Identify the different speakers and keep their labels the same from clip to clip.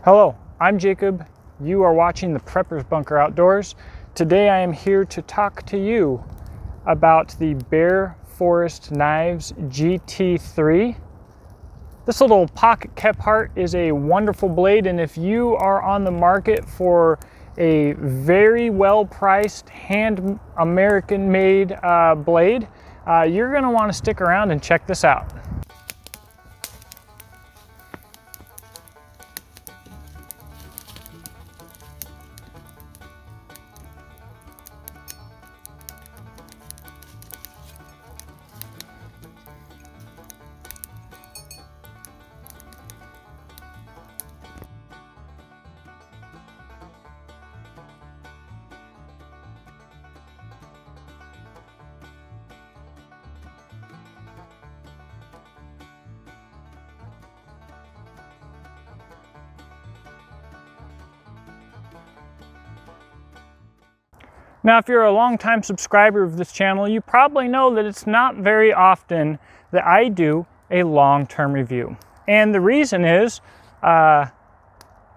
Speaker 1: Hello, I'm Jacob. You are watching the Prepper's Bunker Outdoors. Today I am here to talk to you about the Bear Forest Knives Gt-3. This little pocket kept heart is a wonderful blade, and if you are on the market for a very well-priced hand American made blade, you're going to want to stick around and check this out. Now, if you're a long-time subscriber of this channel, you probably know that it's not very often that I do a long-term review. And the reason is, I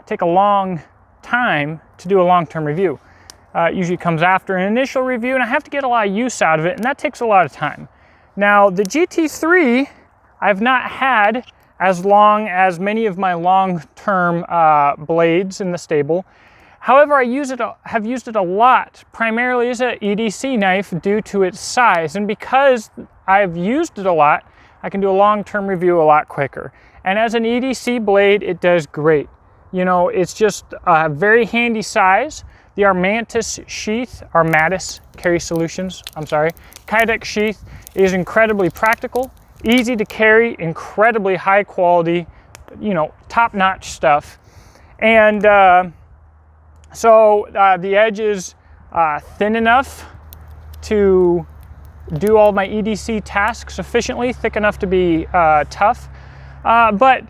Speaker 1: take a long time to do a long-term review. It usually comes after an initial review, and I have to get a lot of use out of it, and that takes a lot of time. Now, the Gt-3, I've not had as long as many of my long-term blades in the stable. However, I have used it a lot, primarily as an EDC knife due to its size. And because I've used it a lot, I can do a long-term review a lot quicker. And as an EDC blade, it does great. You know, it's just a very handy size. The Armantis sheath, Armatis Carry Solutions, Kydex sheath is incredibly practical, easy to carry, incredibly high quality, you know, top-notch stuff. And so the edge is thin enough to do all my EDC tasks efficiently, thick enough to be tough. But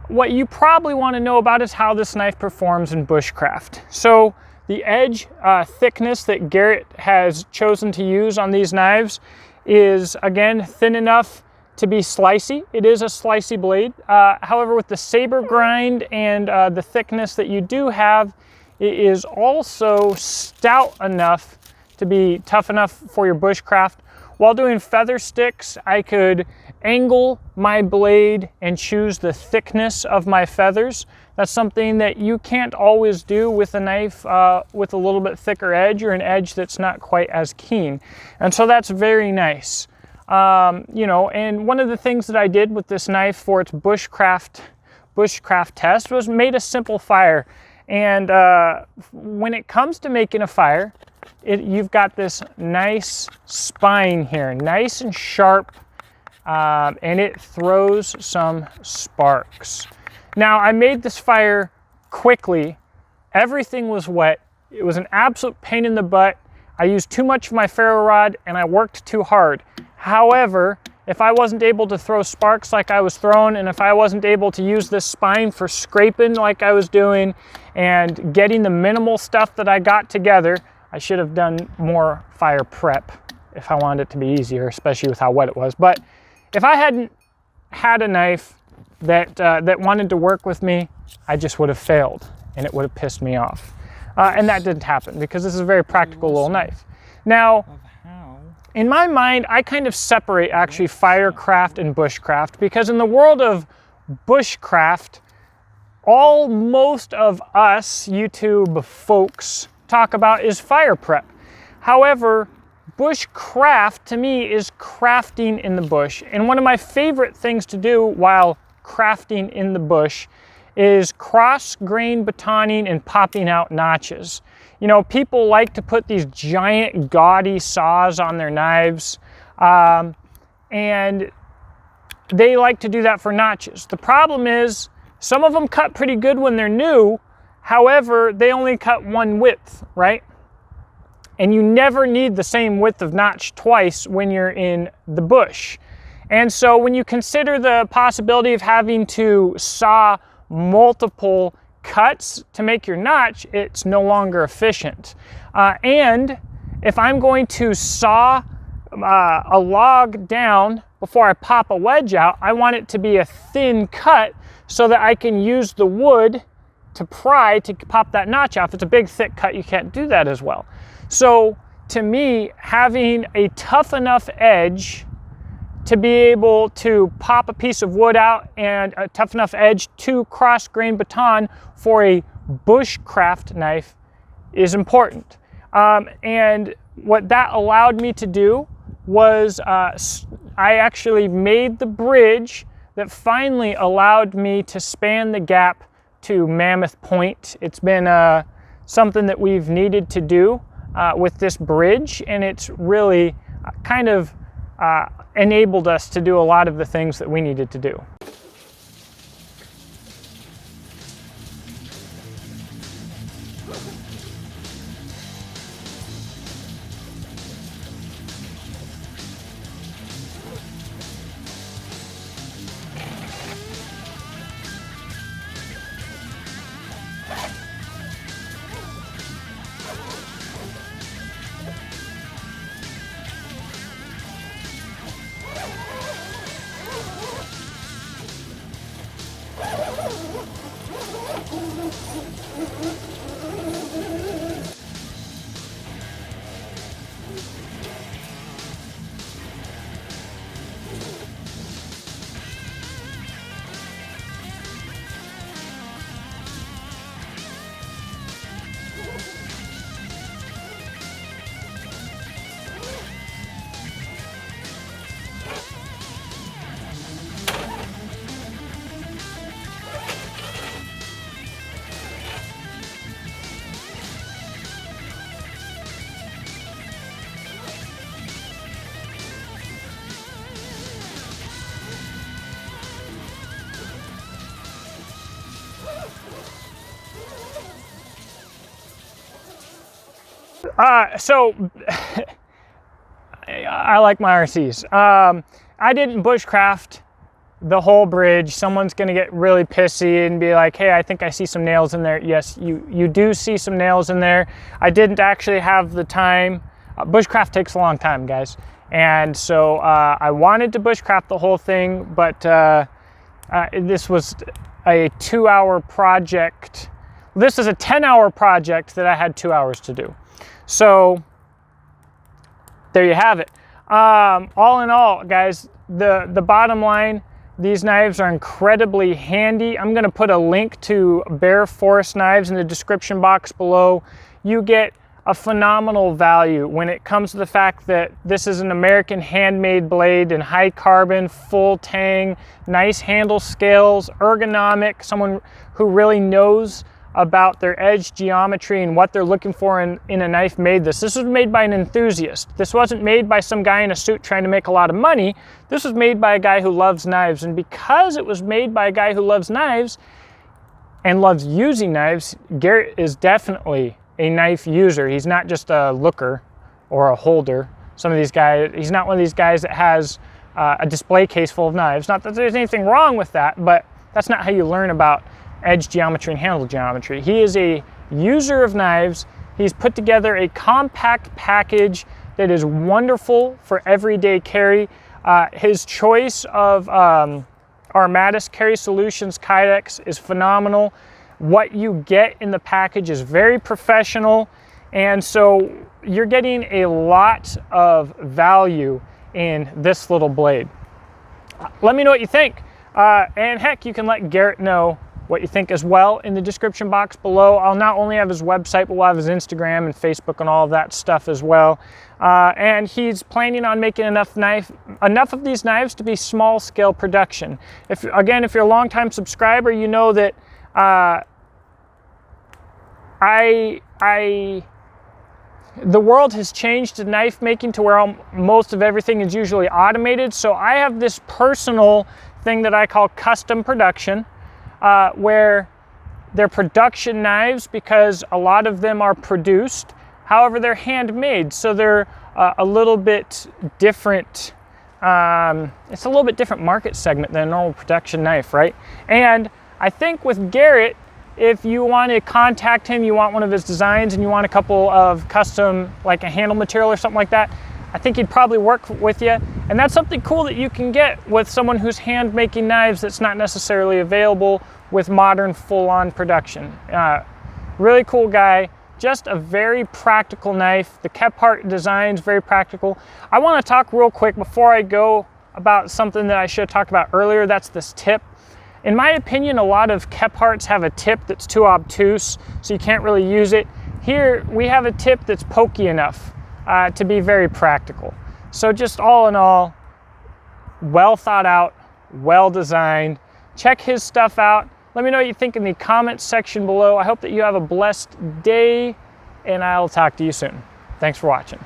Speaker 1: what you probably want to know about is how this knife performs in bushcraft. So the edge thickness that Garrett has chosen to use on these knives is, again, thin enough to be slicey. It is a slicey blade. However, with the saber grind and the thickness that you do have, it is also stout enough to be tough enough for your bushcraft. While doing feather sticks, I could angle my blade and choose the thickness of my feathers. That's something that you can't always do with a knife with a little bit thicker edge or an edge that's not quite as keen. And so that's very nice. You know, and one of the things that I did with this knife for its bushcraft test was made a simple fire. And when it comes to making a fire, you've got this nice spine here, nice and sharp, and it throws some sparks. Now, I made this fire quickly. Everything was wet. It was an absolute pain in the butt. I used too much of my ferro rod, and I worked too hard. However, if I wasn't able to throw sparks like I was throwing, and if I wasn't able to use this spine for scraping like I was doing and getting the minimal stuff that I got together, I should have done more fire prep if I wanted it to be easier, especially with how wet it was. But if I hadn't had a knife that wanted to work with me, I just would have failed, and it would have pissed me off. And that didn't happen because this is a very practical little knife. Now, in my mind, I kind of separate actually firecraft and bushcraft, because in the world of bushcraft, most of us YouTube folks talk about is fire prep. However, bushcraft to me is crafting in the bush. And one of my favorite things to do while crafting in the bush is cross-grain batoning and popping out notches. You know, people like to put these giant gaudy saws on their knives, and they like to do that for notches. The problem is, some of them cut pretty good when they're new. However, they only cut one width, right? And you never need the same width of notch twice when you're in the bush. And so when you consider the possibility of having to saw multiple cuts to make your notch, it's no longer efficient. And if I'm going to saw a log down before I pop a wedge out, I want it to be a thin cut so that I can use the wood to pry to pop that notch off. It's a big thick cut, you can't do that as well. So to me, having a tough enough edge to be able to pop a piece of wood out and a tough enough edge to cross grain baton for a bushcraft knife is important. And what that allowed me to do was I actually made the bridge that finally allowed me to span the gap to Mammoth Point. It's been something that we've needed to do with this bridge, and it's really kind of enabled us to do a lot of the things that we needed to do. So I like my RCs. I didn't bushcraft the whole bridge. Someone's gonna get really pissy and be like, hey, I think I see some nails in there. Yes, you do see some nails in there. I didn't actually have the time. Bushcraft takes a long time, guys. And so I wanted to bushcraft the whole thing, but this was a 2-hour project. This is a 10-hour project that I had 2 hours to do. So there you have it. All in all, guys, the bottom line, these knives are incredibly handy. I'm gonna put a link to Bear Forest knives in the description box below. You get a phenomenal value when it comes to the fact that this is an American handmade blade and high carbon, full tang, nice handle scales, ergonomic, someone who really knows about their edge geometry and what they're looking for in a knife made this. This was made by an enthusiast. This wasn't made by some guy in a suit trying to make a lot of money. This was made by a guy who loves knives. And because it was made by a guy who loves knives and loves using knives, Garrett is definitely a knife user. He's not just a looker or a holder. Some of these guys, he's not one of these guys that has a display case full of knives. Not that there's anything wrong with that, but that's not how you learn about edge geometry and handle geometry. He is a user of knives. He's put together a compact package that is wonderful for everyday carry. His choice of Armatis Carry Solutions Kydex is phenomenal. What you get in the package is very professional, and so you're getting a lot of value in this little blade. Let me know what you think, and heck, you can let Garrett know what you think as well in the description box below. I'll not only have his website, but we'll have his Instagram and Facebook and all of that stuff as well. And he's planning on making enough of these knives to be small scale production. If you're a longtime subscriber, you know that the world has changed to knife making to where most of everything is usually automated. So I have this personal thing that I call custom production, where they're production knives because a lot of them are produced. However, they're handmade, so they're a little bit different. It's a little bit different market segment than a normal production knife, right? And I think with Garrett, if you want to contact him, you want one of his designs and you want a couple of custom, like a handle material or something like that, I think he'd probably work with you. And that's something cool that you can get with someone who's hand making knives that's not necessarily available with modern full-on production. Really cool guy, just a very practical knife. The Kephart design is very practical. I want to talk real quick before I go about something that I should have talked about earlier. That's this tip. In my opinion, a lot of Kepharts have a tip that's too obtuse, so you can't really use it. Here, we have a tip that's pokey enough to be very practical. So just all in all, well thought out, well designed. Check his stuff out. Let me know what you think in the comments section below. I hope that you have a blessed day, and I'll talk to you soon. Thanks for watching.